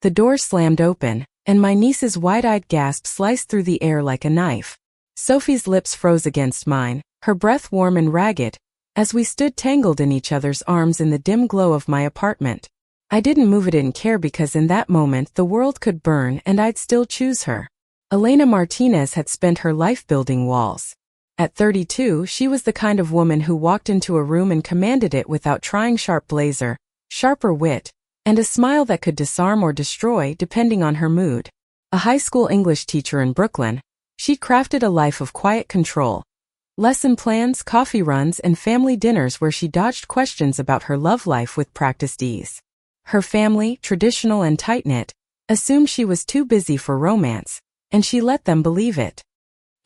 The door slammed open, and my niece's wide-eyed gasp sliced through the air like a knife. Sophie's lips froze against mine, her breath warm and ragged, as we stood tangled in each other's arms in the dim glow of my apartment. I didn't move. I didn't care because in that moment the world could burn and I'd still choose her. Elena Martinez had spent her life building walls. At 32, she was the kind of woman who walked into a room and commanded it without trying. Sharp blazer, sharper wit, and a smile that could disarm or destroy depending on her mood. A high school English teacher in Brooklyn, she'd crafted a life of quiet control. Lesson plans, coffee runs, and family dinners where she dodged questions about her love life with practiced ease. Her family, traditional and tight-knit, assumed she was too busy for romance, and she let them believe it.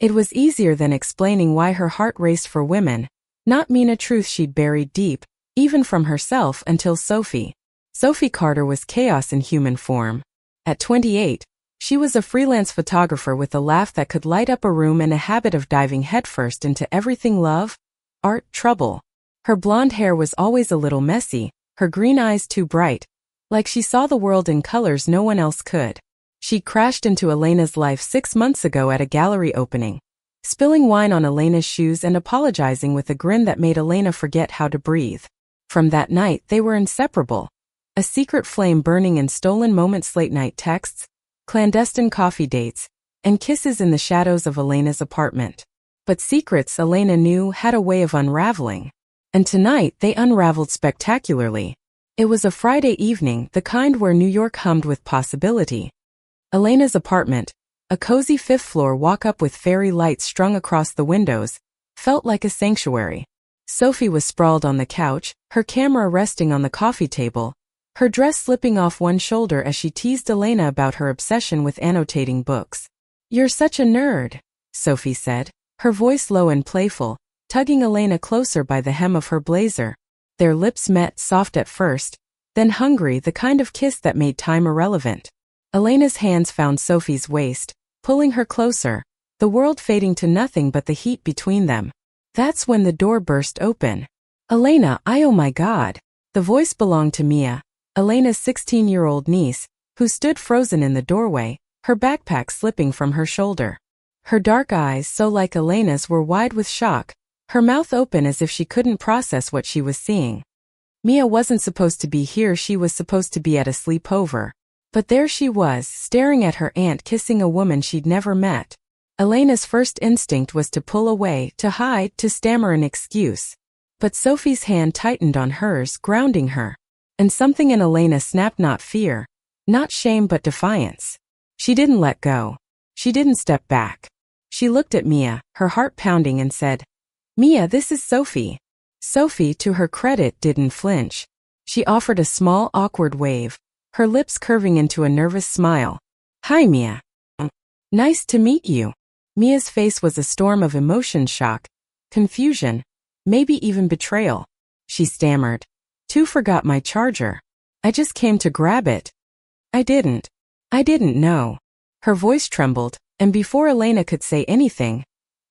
It was easier than explaining why her heart raced for women, not mean a truth she'd buried deep, even from herself until Sophie. Sophie Carter was chaos in human form. At 28, she was a freelance photographer with a laugh that could light up a room and a habit of diving headfirst into everything love, art, trouble. Her blonde hair was always a little messy, her green eyes too bright, like she saw the world in colors no one else could. She crashed into Elena's life 6 months ago at a gallery opening, spilling wine on Elena's shoes and apologizing with a grin that made Elena forget how to breathe. From that night they were inseparable. A secret flame burning in stolen moments, late-night texts, clandestine coffee dates, and kisses in the shadows of Elena's apartment. But secrets, Elena knew, had a way of unraveling. And tonight they unraveled spectacularly. It was a Friday evening, the kind where New York hummed with possibility. Elena's apartment, a cozy fifth-floor walk-up with fairy lights strung across the windows, felt like a sanctuary. Sophie was sprawled on the couch, her camera resting on the coffee table, her dress slipping off one shoulder as she teased Elena about her obsession with annotating books. "You're such a nerd," Sophie said, her voice low and playful, tugging Elena closer by the hem of her blazer. Their lips met, soft at first, then hungry, the kind of kiss that made time irrelevant. Elena's hands found Sophie's waist, pulling her closer, the world fading to nothing but the heat between them. That's when the door burst open. "Elena, oh my God." The voice belonged to Mia, Elena's 16-year-old niece, who stood frozen in the doorway, her backpack slipping from her shoulder. Her dark eyes, so like Elena's, were wide with shock, her mouth open as if she couldn't process what she was seeing. Mia wasn't supposed to be here, she was supposed to be at a sleepover. But there she was, staring at her aunt kissing a woman she'd never met. Elena's first instinct was to pull away, to hide, to stammer an excuse. But Sophie's hand tightened on hers, grounding her. And something in Elena snapped, not fear, not shame but defiance. She didn't let go. She didn't step back. She looked at Mia, her heart pounding, and said, "Mia, this is Sophie." Sophie, to her credit, didn't flinch. She offered a small, awkward wave, her lips curving into a nervous smile. "Hi, Mia. Nice to meet you." Mia's face was a storm of emotion, shock, confusion, maybe even betrayal. She stammered, Forgot my charger. I just came to grab it." I didn't know." Her voice trembled, and before Elena could say anything,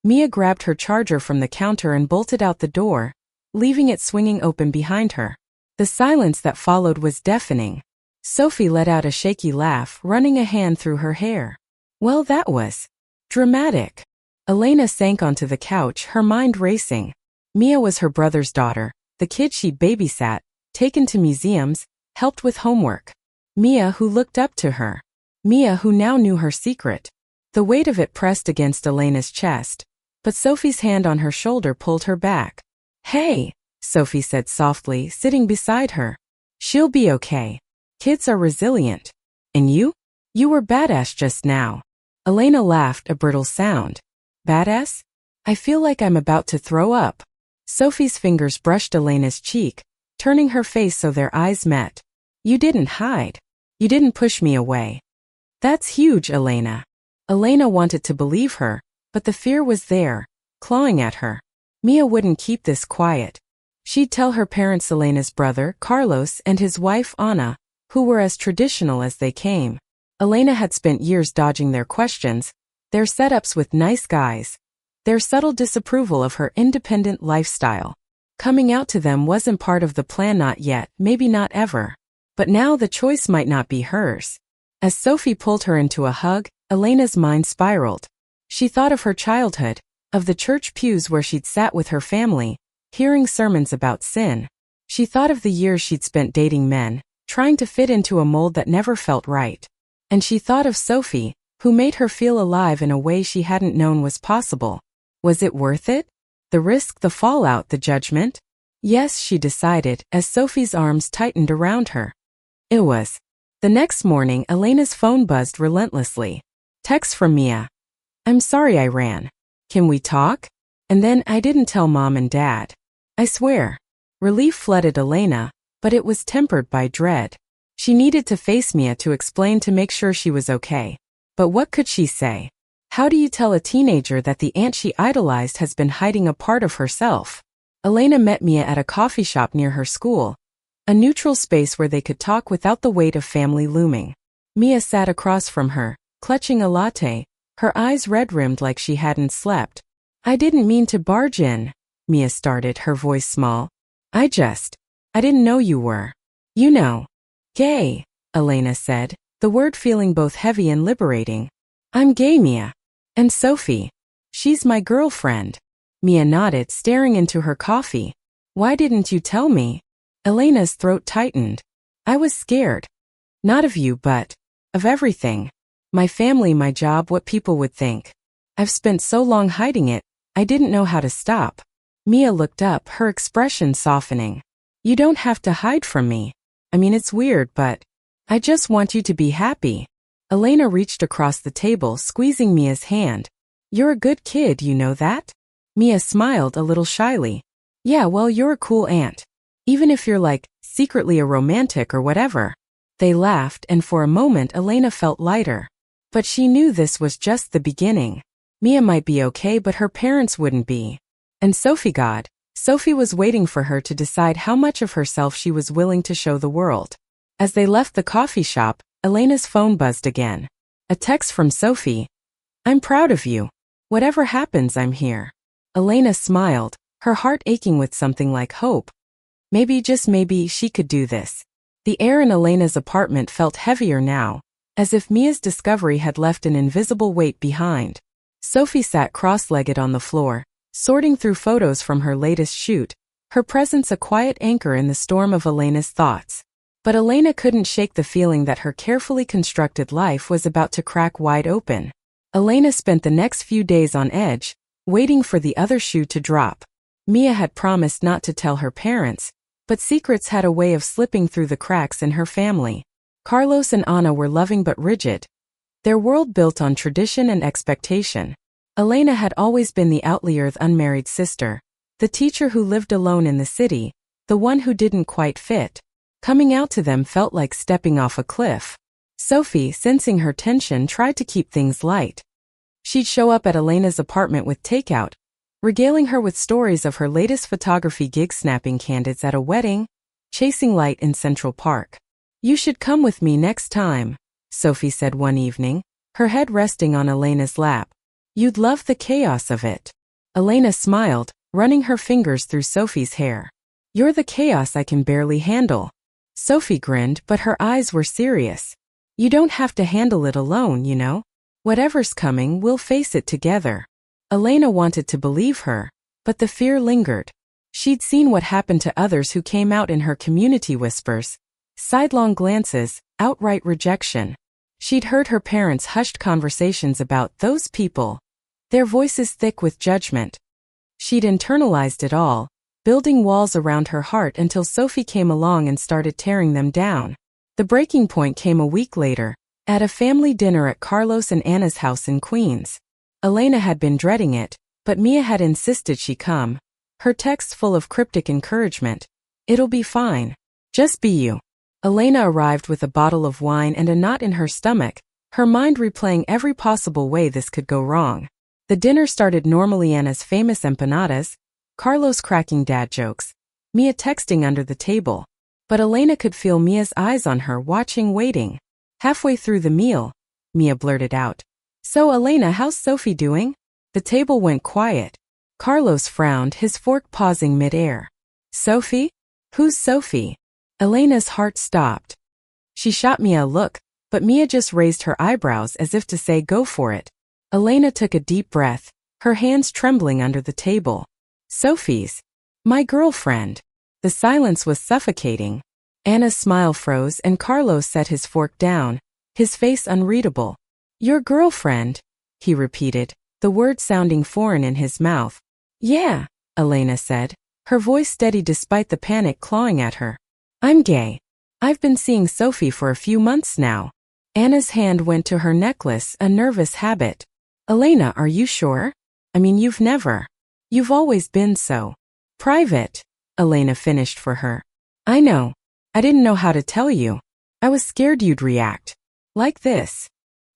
Mia grabbed her charger from the counter and bolted out the door, leaving it swinging open behind her. The silence that followed was deafening. Sophie let out a shaky laugh, running a hand through her hair. "Well, that was dramatic." Elena sank onto the couch, her mind racing. Mia was her brother's daughter, the kid she'd babysat, taken to museums, helped with homework. Mia, who looked up to her. Mia, who now knew her secret. The weight of it pressed against Elena's chest, but Sophie's hand on her shoulder pulled her back. "Hey," Sophie said softly, sitting beside her. "She'll be okay. Kids are resilient. And you? You were badass just now." Elena laughed, a brittle sound. "Badass? I feel like I'm about to throw up." Sophie's fingers brushed Elena's cheek, turning her face so their eyes met. "You didn't hide. You didn't push me away." "That's huge, Elena." Elena wanted to believe her, but the fear was there, clawing at her. Mia wouldn't keep this quiet. She'd tell her parents, Elena's brother, Carlos, and his wife, Ana, who were as traditional as they came. Elena had spent years dodging their questions, their setups with nice guys, their subtle disapproval of her independent lifestyle. Coming out to them wasn't part of the plan, not yet, maybe not ever. But now the choice might not be hers. As Sophie pulled her into a hug, Elena's mind spiraled. She thought of her childhood, of the church pews where she'd sat with her family, hearing sermons about sin. She thought of the years she'd spent dating men, trying to fit into a mold that never felt right. And she thought of Sophie, who made her feel alive in a way she hadn't known was possible. Was it worth it? The risk, the fallout, the judgment? Yes, she decided, as Sophie's arms tightened around her. It was. The next morning, Elena's phone buzzed relentlessly. Text from Mia. I'm sorry I ran. Can we talk? And then, I didn't tell Mom and Dad. I swear. Relief flooded Elena, but it was tempered by dread. She needed to face Mia to explain to make sure she was okay. But what could she say? How do you tell a teenager that the aunt she idolized has been hiding a part of herself? Elena met Mia at a coffee shop near her school, a neutral space where they could talk without the weight of family looming. Mia sat across from her, clutching a latte, her eyes red-rimmed like she hadn't slept. I didn't mean to barge in, Mia started, her voice small. I didn't know you were. You know. Gay, Elena said, the word feeling both heavy and liberating. I'm gay, Mia. And Sophie. She's my girlfriend. Mia nodded, staring into her coffee. Why didn't you tell me? Elena's throat tightened. I was scared. Not of you, but of everything. My family, my job, what people would think. I've spent so long hiding it, I didn't know how to stop. Mia looked up, her expression softening. You don't have to hide from me. I mean, it's weird, but I just want you to be happy. Elena reached across the table, squeezing Mia's hand. You're a good kid, you know that? Mia smiled a little shyly. Yeah, well, you're a cool aunt. Even if you're like, secretly a romantic or whatever. They laughed, and for a moment Elena felt lighter. But she knew this was just the beginning. Mia might be okay, but her parents wouldn't be. And Sophie was waiting for her to decide how much of herself she was willing to show the world. As they left the coffee shop, Elena's phone buzzed again. A text from Sophie. I'm proud of you. Whatever happens, I'm here. Elena smiled, her heart aching with something like hope. Maybe, just maybe, she could do this. The air in Elena's apartment felt heavier now, as if Mia's discovery had left an invisible weight behind. Sophie sat cross-legged on the floor, sorting through photos from her latest shoot, her presence a quiet anchor in the storm of Elena's thoughts. But Elena couldn't shake the feeling that her carefully constructed life was about to crack wide open. Elena spent the next few days on edge, waiting for the other shoe to drop. Mia had promised not to tell her parents, but secrets had a way of slipping through the cracks in her family. Carlos and Anna were loving but rigid, their world built on tradition and expectation. Elena had always been the outlier, the unmarried sister, the teacher who lived alone in the city, the one who didn't quite fit. Coming out to them felt like stepping off a cliff. Sophie, sensing her tension, tried to keep things light. She'd show up at Elena's apartment with takeout, regaling her with stories of her latest photography gig, snapping candids at a wedding, chasing light in Central Park. You should come with me next time, Sophie said one evening, her head resting on Elena's lap. You'd love the chaos of it. Elena smiled, running her fingers through Sophie's hair. You're the chaos I can barely handle. Sophie grinned, but her eyes were serious. You don't have to handle it alone, you know. Whatever's coming, we'll face it together. Elena wanted to believe her, but the fear lingered. She'd seen what happened to others who came out in her community: whispers, sidelong glances, outright rejection. She'd heard her parents' hushed conversations about those people, their voices thick with judgment. She'd internalized it all, building walls around her heart until Sophie came along and started tearing them down. The breaking point came a week later, at a family dinner at Carlos and Anna's house in Queens. Elena had been dreading it, but Mia had insisted she come, her texts full of cryptic encouragement. It'll be fine. Just be you. Elena arrived with a bottle of wine and a knot in her stomach, her mind replaying every possible way this could go wrong. The dinner started normally: Anna's famous empanadas, Carlos cracking dad jokes, Mia texting under the table. But Elena could feel Mia's eyes on her, watching, waiting. Halfway through the meal, Mia blurted out, "So Elena, how's Sophie doing?" The table went quiet. Carlos frowned, his fork pausing mid-air. Sophie? Who's Sophie? Elena's heart stopped. She shot Mia a look, but Mia just raised her eyebrows as if to say go for it. Elena took a deep breath, her hands trembling under the table. Sophie's. My girlfriend. The silence was suffocating. Anna's smile froze and Carlos set his fork down, his face unreadable. Your girlfriend, he repeated, the word sounding foreign in his mouth. Yeah, Elena said, her voice steady despite the panic clawing at her. I'm gay. I've been seeing Sophie for a few months now. Anna's hand went to her necklace, a nervous habit. Elena, are you sure? I mean, You've always been so private, Elena finished for her. I know. I didn't know how to tell you. I was scared you'd react. Like this.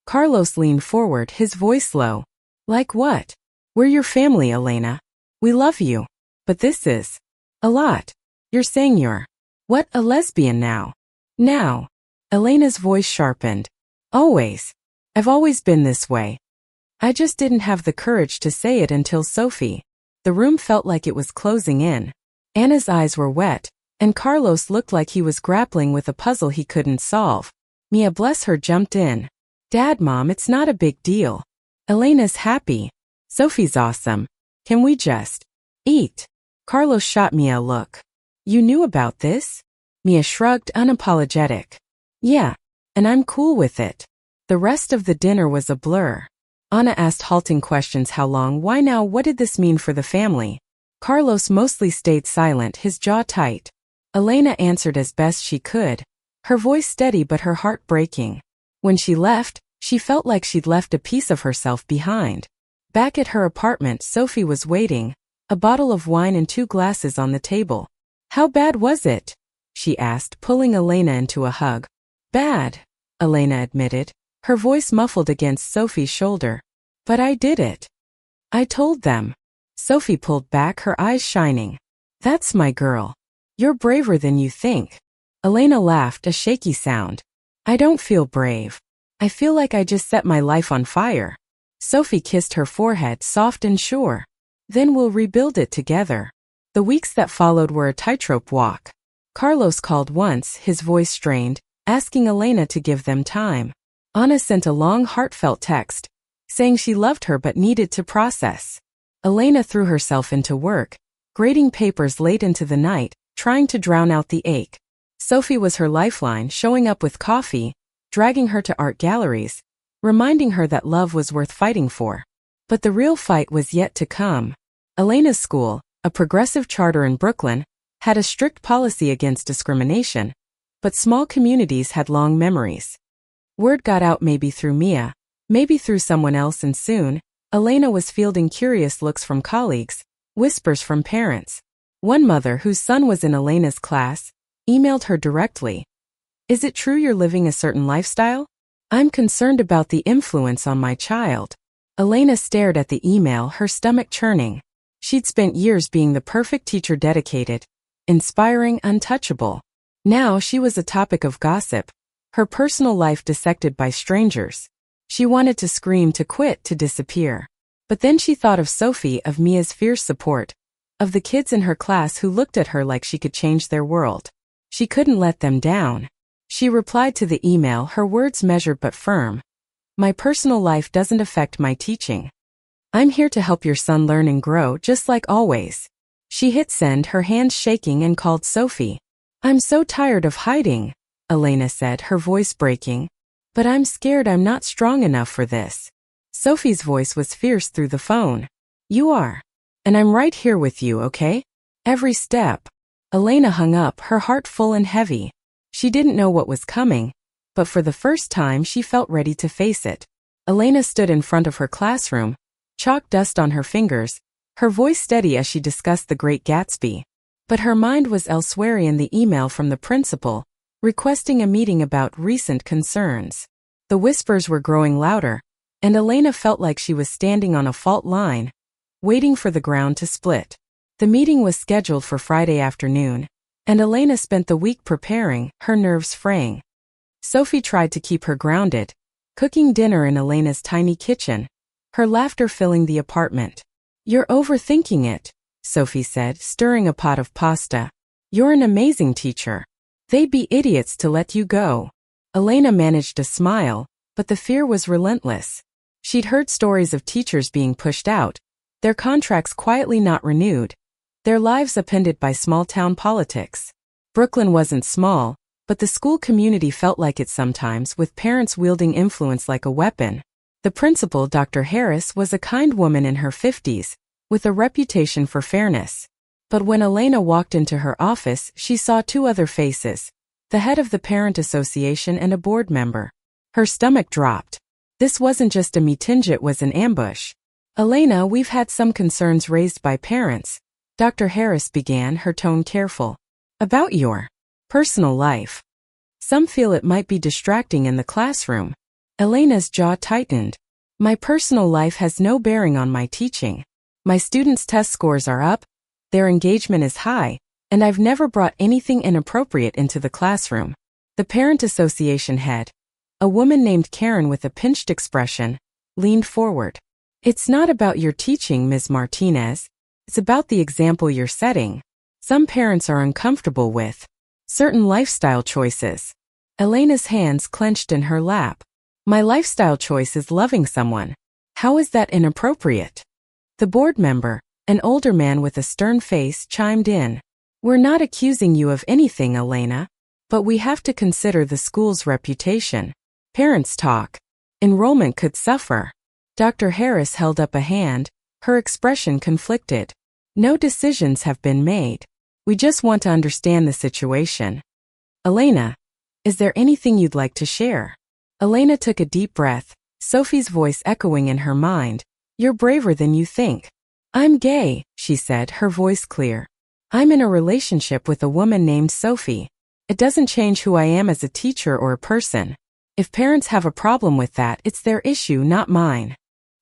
Carlos leaned forward, his voice low. Like what? We're your family, Elena. We love you. But this is a lot. You're saying you're what, a lesbian now? Now. Elena's voice sharpened. Always. I've always been this way. I just didn't have the courage to say it until Sophie. The room felt like it was closing in. Anna's eyes were wet, and Carlos looked like he was grappling with a puzzle he couldn't solve. Mia, bless her, jumped in. Dad, Mom, it's not a big deal. Elena's happy. Sophie's awesome. Can we just eat? Carlos shot Mia a look. You knew about this? Mia shrugged, unapologetic. Yeah, and I'm cool with it. The rest of the dinner was a blur. Anna asked halting questions. How long? Why now? What did this mean for the family? Carlos mostly stayed silent, his jaw tight. Elena answered as best she could, her voice steady but her heart breaking. When she left, she felt like she'd left a piece of herself behind. Back at her apartment, Sophie was waiting, a bottle of wine and 2 glasses on the table. How bad was it? She asked, pulling Elena into a hug. Bad, Elena admitted, her voice muffled against Sophie's shoulder. But I did it. I told them. Sophie pulled back, her eyes shining. That's my girl. You're braver than you think. Elena laughed, a shaky sound. I don't feel brave. I feel like I just set my life on fire. Sophie kissed her forehead, soft and sure. Then we'll rebuild it together. The weeks that followed were a tightrope walk. Carlos called once, his voice strained, asking Elena to give them time. Anna sent a long, heartfelt text, saying she loved her but needed to process. Elena threw herself into work, grading papers late into the night, trying to drown out the ache. Sophie was her lifeline, showing up with coffee, dragging her to art galleries, reminding her that love was worth fighting for. But the real fight was yet to come. Elena's school, a progressive charter in Brooklyn, had a strict policy against discrimination, but small communities had long memories. Word got out, maybe through Mia, maybe through someone else, and soon, Elena was fielding curious looks from colleagues, whispers from parents. One mother, whose son was in Elena's class, emailed her directly. Is it true you're living a certain lifestyle? I'm concerned about the influence on my child. Elena stared at the email, her stomach churning. She'd spent years being the perfect teacher, dedicated, inspiring, untouchable. Now she was a topic of gossip, her personal life dissected by strangers. She wanted to scream, to quit, to disappear. But then she thought of Sophie, of Mia's fierce support, of the kids in her class who looked at her like she could change their world. She couldn't let them down. She replied to the email, her words measured but firm. My personal life doesn't affect my teaching. I'm here to help your son learn and grow, just like always. She hit send, her hands shaking, and called Sophie. I'm so tired of hiding, Elena said, her voice breaking. But I'm scared I'm not strong enough for this. Sophie's voice was fierce through the phone. You are. And I'm right here with you, okay? Every step. Elena hung up, her heart full and heavy. She didn't know what was coming, but for the first time she felt ready to face it. Elena stood in front of her classroom, chalk dust on her fingers, her voice steady as she discussed The Great Gatsby. But her mind was elsewhere, in the email from the principal, requesting a meeting about recent concerns. The whispers were growing louder, and Elena felt like she was standing on a fault line, waiting for the ground to split. The meeting was scheduled for Friday afternoon, and Elena spent the week preparing, her nerves fraying. Sophie tried to keep her grounded, cooking dinner in Elena's tiny kitchen, her laughter filling the apartment. You're overthinking it, Sophie said, stirring a pot of pasta. You're an amazing teacher. They'd be idiots to let you go. Elena managed to smile, but the fear was relentless. She'd heard stories of teachers being pushed out, their contracts quietly not renewed, their lives upended by small-town politics. Brooklyn wasn't small, but the school community felt like it sometimes, with parents wielding influence like a weapon. The principal, Dr. Harris, was a kind woman in her 50s, with a reputation for fairness. But when Elena walked into her office, she saw two other faces, the head of the parent association and a board member. Her stomach dropped. This wasn't just a meeting, it was an ambush. Elena, we've had some concerns raised by parents, Dr. Harris began, her tone careful. About your personal life. Some feel it might be distracting in the classroom. Elena's jaw tightened. My personal life has no bearing on my teaching. My students' test scores are up, their engagement is high, and I've never brought anything inappropriate into the classroom. The parent association head, a woman named Karen with a pinched expression, leaned forward. It's not about your teaching, Ms. Martinez. It's about the example you're setting. Some parents are uncomfortable with certain lifestyle choices. Elena's hands clenched in her lap. My lifestyle choice is loving someone. How is that inappropriate? The board member, an older man with a stern face, chimed in. We're not accusing you of anything, Elena, but we have to consider the school's reputation. Parents talk. Enrollment could suffer. Dr. Harris held up a hand, her expression conflicted. No decisions have been made. We just want to understand the situation. Elena, is there anything you'd like to share? Elena took a deep breath, Sophie's voice echoing in her mind. You're braver than you think. I'm gay, she said, her voice clear. I'm in a relationship with a woman named Sophie. It doesn't change who I am as a teacher or a person. If parents have a problem with that, it's their issue, not mine.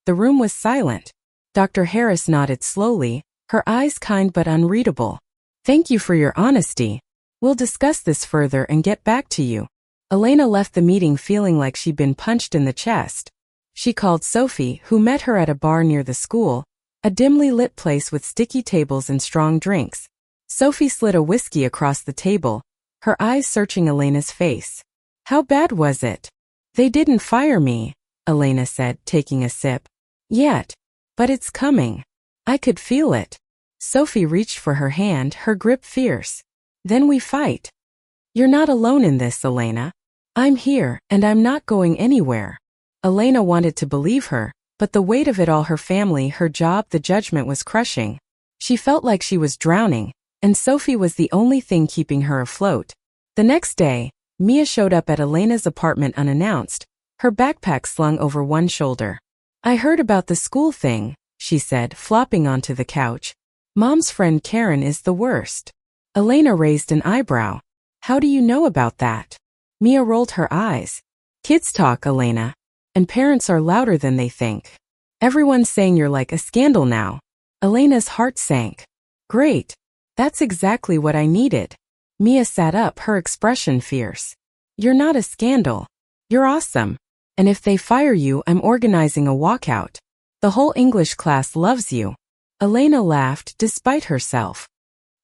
The room was silent. Dr. Harris nodded slowly, her eyes kind but unreadable. Thank you for your honesty. We'll discuss this further and get back to you. Elena left the meeting feeling like she'd been punched in the chest. She called Sophie, who met her at a bar near the school, a dimly lit place with sticky tables and strong drinks. Sophie slid a whiskey across the table, her eyes searching Elena's face. How bad was it? They didn't fire me, Elena said, taking a sip. Yet. But it's coming. I could feel it. Sophie reached for her hand, her grip fierce. Then we fight. You're not alone in this, Elena. I'm here, and I'm not going anywhere. Elena wanted to believe her, but the weight of it all, her family, her job, the judgment, was crushing. She felt like she was drowning, and Sophie was the only thing keeping her afloat. The next day, Mia showed up at Elena's apartment unannounced, her backpack slung over one shoulder. I heard about the school thing, she said, flopping onto the couch. Mom's friend Karen is the worst. Elena raised an eyebrow. How do you know about that? Mia rolled her eyes. Kids talk, Elena. And parents are louder than they think. Everyone's saying you're like a scandal now. Elena's heart sank. Great. That's exactly what I needed. Mia sat up, her expression fierce. You're not a scandal. You're awesome. And if they fire you, I'm organizing a walkout. The whole English class loves you. Elena laughed, despite herself.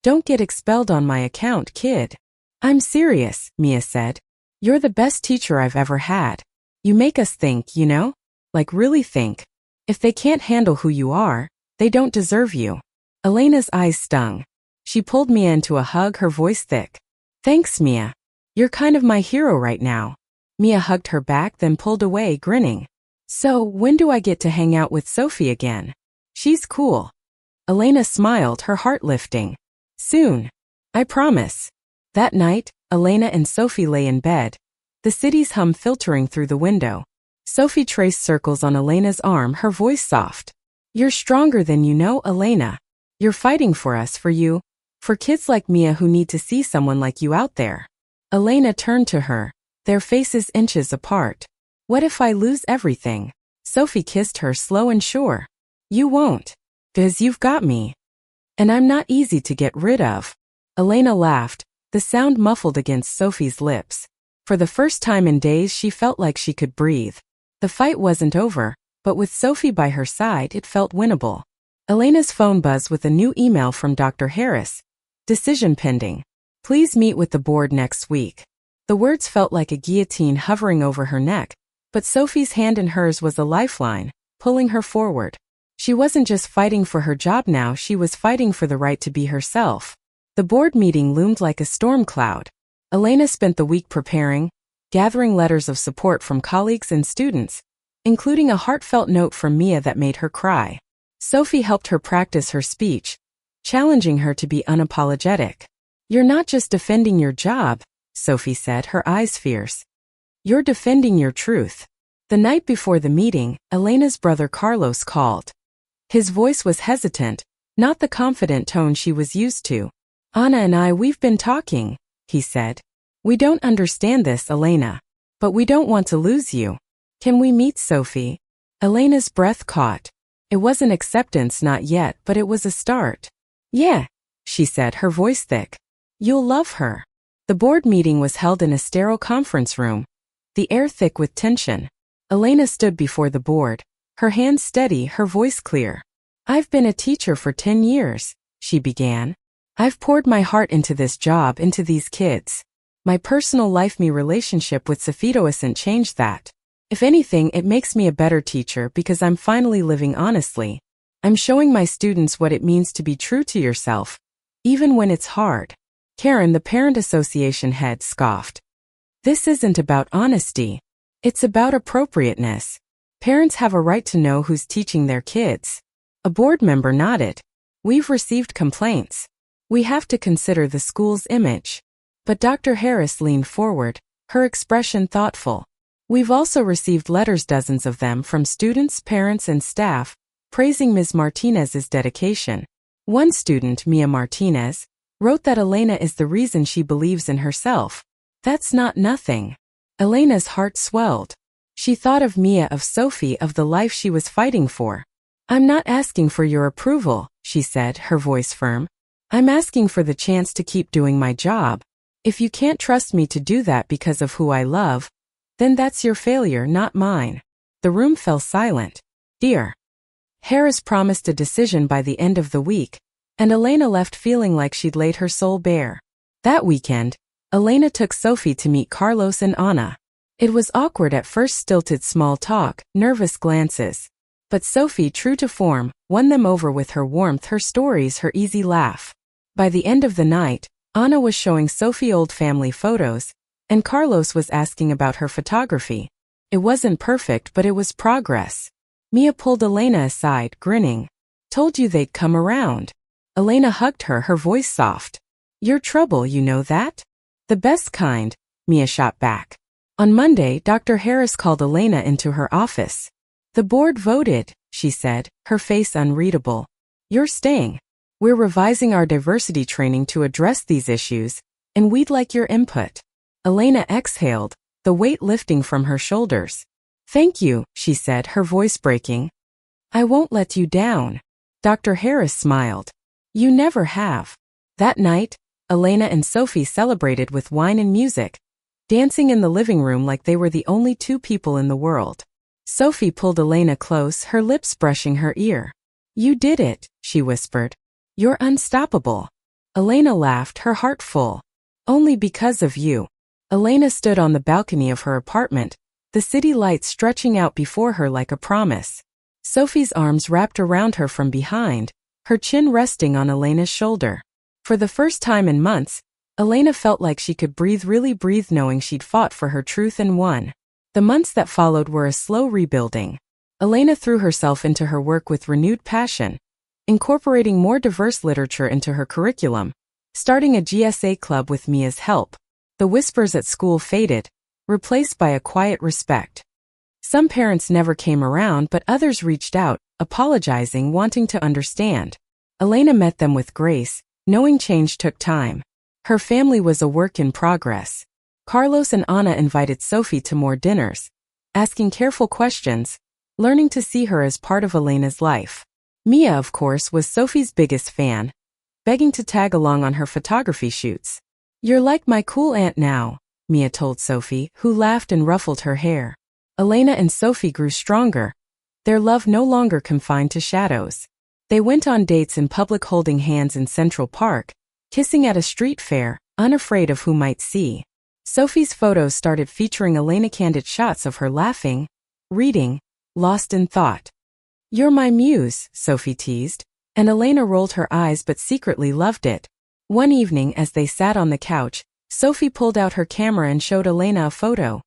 Don't get expelled on my account, kid. I'm serious, Mia said. You're the best teacher I've ever had. You make us think, you know? Like really think. If they can't handle who you are, they don't deserve you. Elena's eyes stung. She pulled Mia into a hug, her voice thick. Thanks, Mia. You're kind of my hero right now. Mia hugged her back, then pulled away, grinning. So, when do I get to hang out with Sophie again? She's cool. Elena smiled, her heart lifting. Soon. I promise. That night, Elena and Sophie lay in bed, the city's hum filtering through the window. Sophie traced circles on Elena's arm, her voice soft. You're stronger than you know, Elena. You're fighting for us, for you, for kids like Mia who need to see someone like you out there. Elena turned to her, their faces inches apart. What if I lose everything? Sophie kissed her, slow and sure. You won't. 'Cause you've got me. And I'm not easy to get rid of. Elena laughed, the sound muffled against Sophie's lips. For the first time in days, she felt like she could breathe. The fight wasn't over, but with Sophie by her side, it felt winnable. Elena's phone buzzed with a new email from Dr. Harris. Decision pending. Please meet with the board next week. The words felt like a guillotine hovering over her neck, but Sophie's hand in hers was a lifeline, pulling her forward. She wasn't just fighting for her job now, she was fighting for the right to be herself. The board meeting loomed like a storm cloud. Elena spent the week preparing, gathering letters of support from colleagues and students, including a heartfelt note from Mia that made her cry. Sophie helped her practice her speech, challenging her to be unapologetic. "You're not just defending your job," Sophie said, her eyes fierce. "You're defending your truth." The night before the meeting, Elena's brother Carlos called. His voice was hesitant, not the confident tone she was used to. "Anna and we've been talking," he said. "We don't understand this, Elena. But we don't want to lose you. Can we meet, Sophie?" Elena's breath caught. It wasn't acceptance, not yet, but it was a start. "Yeah," she said, her voice thick. "You'll love her." The board meeting was held in a sterile conference room, the air thick with tension. Elena stood before the board, her hands steady, her voice clear. "I've been a teacher for 10 years, she began. "I've poured my heart into this job, into these kids. My personal life-me relationship with Safito hasn't changed that. If anything, it makes me a better teacher because I'm finally living honestly. I'm showing my students what it means to be true to yourself, even when it's hard." Karen, the parent association head, scoffed. "This isn't about honesty. It's about appropriateness. Parents have a right to know who's teaching their kids." A board member nodded. "We've received complaints. We have to consider the school's image." But Dr. Harris leaned forward, her expression thoughtful. "We've also received letters, dozens of them, from students, parents, and staff, praising Ms. Martinez's dedication. One student, Mia Martinez, wrote that Elena is the reason she believes in herself. That's not nothing." Elena's heart swelled. She thought of Mia, of Sophie, of the life she was fighting for. "I'm not asking for your approval," she said, her voice firm. "I'm asking for the chance to keep doing my job. If you can't trust me to do that because of who I love, then that's your failure, not mine." The room fell silent. "Dear." Harris promised a decision by the end of the week, and Elena left feeling like she'd laid her soul bare. That weekend, Elena took Sophie to meet Carlos and Anna. It was awkward at first, stilted small talk, nervous glances. But Sophie, true to form, won them over with her warmth, her stories, her easy laugh. By the end of the night, Anna was showing Sophie old family photos, and Carlos was asking about her photography. It wasn't perfect, but it was progress. Mia pulled Elena aside, grinning. "Told you they'd come around." Elena hugged her, her voice soft. "You're trouble, you know that?" "The best kind," Mia shot back. On Monday, Dr. Harris called Elena into her office. "The board voted," she said, her face unreadable. "You're staying. We're revising our diversity training to address these issues, and we'd like your input." Elena exhaled, the weight lifting from her shoulders. "Thank you," she said, her voice breaking. "I won't let you down." Dr. Harris smiled. "You never have." That night, Elena and Sophie celebrated with wine and music, dancing in the living room like they were the only two people in the world. Sophie pulled Elena close, her lips brushing her ear. "You did it," she whispered. "You're unstoppable." Elena laughed, her heart full. "Only because of you." Elena stood on the balcony of her apartment, the city lights stretching out before her like a promise. Sophie's arms wrapped around her from behind, her chin resting on Elena's shoulder. For the first time in months, Elena felt like she could really breathe, knowing she'd fought for her truth and won. The months that followed were a slow rebuilding. Elena threw herself into her work with renewed passion, incorporating more diverse literature into her curriculum, starting a GSA club with Mia's help. The whispers at school faded, replaced by a quiet respect. Some parents never came around, but others reached out, apologizing, wanting to understand. Elena met them with grace, knowing change took time. Her family was a work in progress. Carlos and Anna invited Sophie to more dinners, asking careful questions, learning to see her as part of Elena's life. Mia, of course, was Sophie's biggest fan, begging to tag along on her photography shoots. "You're like my cool aunt now," Mia told Sophie, who laughed and ruffled her hair. Elena and Sophie grew stronger, their love no longer confined to shadows. They went on dates in public, holding hands in Central Park, kissing at a street fair, unafraid of who might see. Sophie's photos started featuring Elena candid shots of her laughing, reading, lost in thought. "You're my muse," Sophie teased, and Elena rolled her eyes but secretly loved it. One evening as they sat on the couch, Sophie pulled out her camera and showed Elena a photo.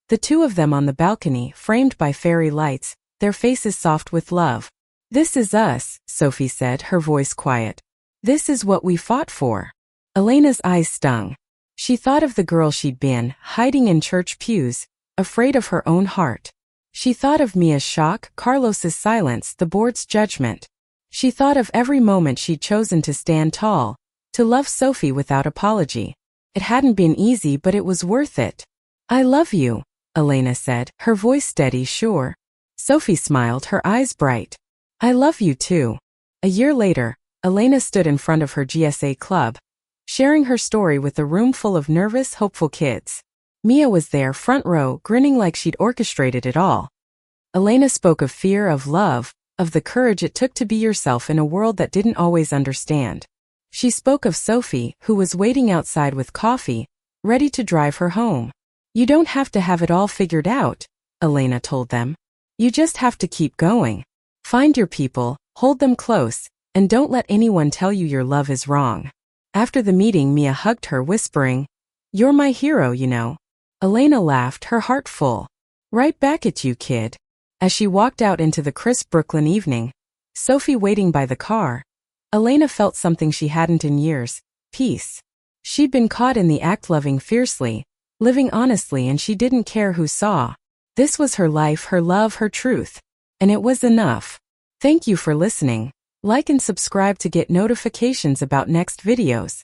The two of them on the balcony, framed by fairy lights, their faces soft with love. "This is us," Sophie said, her voice quiet. "This is what we fought for." Elena's eyes stung. She thought of the girl she'd been, hiding in church pews, afraid of her own heart. She thought of Mia's shock, Carlos's silence, the board's judgment. She thought of every moment she'd chosen to stand tall, to love Sophie without apology. It hadn't been easy, but it was worth it. "I love you," Elena said, her voice steady, sure. Sophie smiled, her eyes bright. "I love you too." A year later, Elena stood in front of her GSA club, sharing her story with a room full of nervous, hopeful kids. Mia was there, front row, grinning like she'd orchestrated it all. Elena spoke of fear, of love, of the courage it took to be yourself in a world that didn't always understand. She spoke of Sophie, who was waiting outside with coffee, ready to drive her home. "You don't have to have it all figured out," Elena told them. "You just have to keep going. Find your people, hold them close, and don't let anyone tell you your love is wrong." After the meeting, Mia hugged her, whispering, "You're my hero, you know." Elena laughed, her heart full. "Right back at you, kid." As she walked out into the crisp Brooklyn evening, Sophie waiting by the car, Elena felt something she hadn't in years: peace. She'd been caught in the act, loving fiercely, living honestly, and she didn't care who saw. This was her life, her love, her truth. And it was enough. Thank you for listening. Like and subscribe to get notifications about next videos.